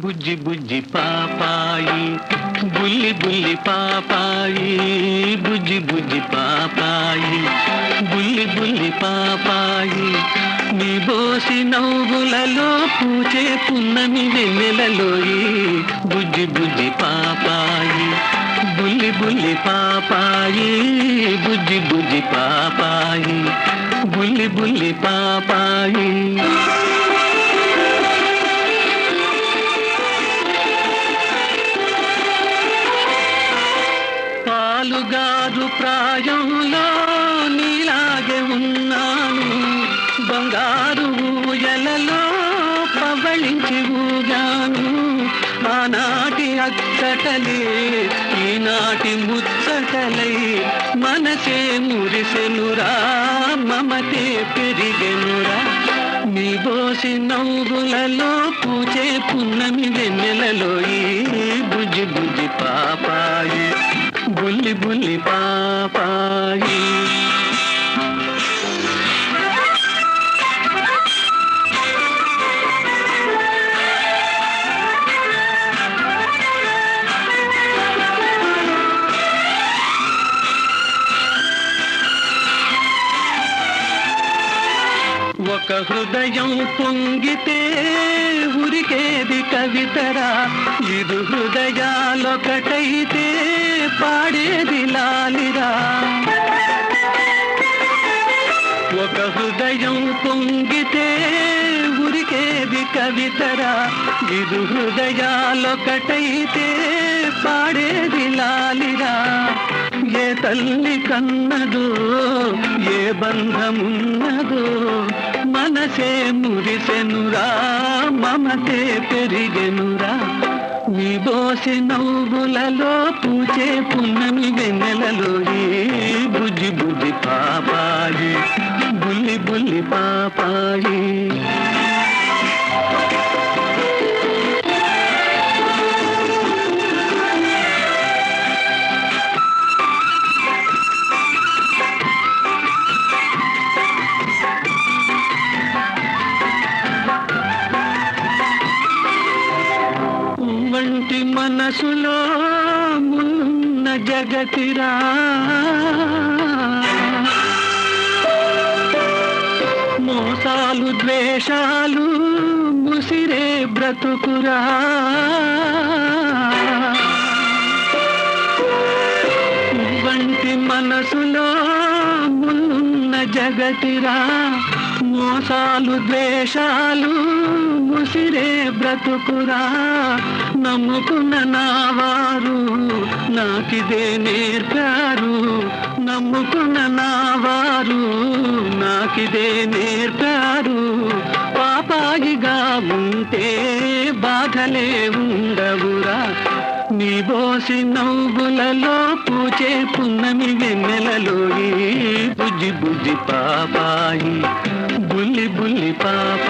బుజ్జి బుజ్జి పాపాయి, బుల్లి బుల్లి పాపాయి, బుజ్జి బుజ్జి పాపాయి, బుల్లి బుల్లి పాపాయి. నీ బోసి నవ్వులలో పూచే పున్నమి వెన్నెలలోయి, బుజ్జి బుజ్జి పాపాయి, బుల్లి బుల్లి పాపాయి, బుజ్జి బుజ్జి పాపాయి, బుల్లి బుల్లి పాపాయి. పాలుగారు ప్రాయంలో నీలాగే ఉన్నాను, బంగారు ఊయలలో పవళించి ఊగాను. ఆనాటి అచ్చటలే ఈనాటి ముచ్చటలై మనసే మురిసెనురా, మమతే పెరిగెనురా. నీ బోసి నవ్వులలో పూచే పున్నమి వెన్నెలలో ఈ బుజ్జి బుజ్జి పాపాయి, బుల్లి బుల్లి పాపాయి. ఒక హృదయం పొంగితే ఉరికేది కవితరా, ఇరు హృదయాలొకటైతే పాడేది లాలిరా. ఒక హృదయం పొంగితే ఉరికేది కవితరా, ఇరు హృదయాలొకటైతే పాడేది లాలిరా. ఏ తల్లి కన్నదో, ఏ బంధమున్నదో, మనసే మురిసెనురా, మమతే పెరిగెనురా. నీ బోసి నవ్వులలో పూచే పున్నమి వెన్నెలలో ఈ బుజ్జి బుజ్జి పాపాయి, బుల్లి బుల్లి పాపాయి. వంటి మనసులో మున్న జగతిరా, మోసాలు ద్వేషాలు ముసిరే బ్రతుకురా. వంటి మనసులో మున్న జగతిరా, మోసాలు ద్వేషాలు ముసిరే బ్రతుకురా. నమ్ముకున్న నావారు నాకిదే నేర్పారు, నమ్ముకున్న నావారు నాకిదే నేర్పారు. పాపాయిగా ఉంటే బాధలే ఉండవురా. నీ బోసి నవ్వులలో పూచే పున్నమి వెన్నెలలో ఈ బుజ్జి బుజ్జి పాపాయి, బుల్లి బుల్లి పాప.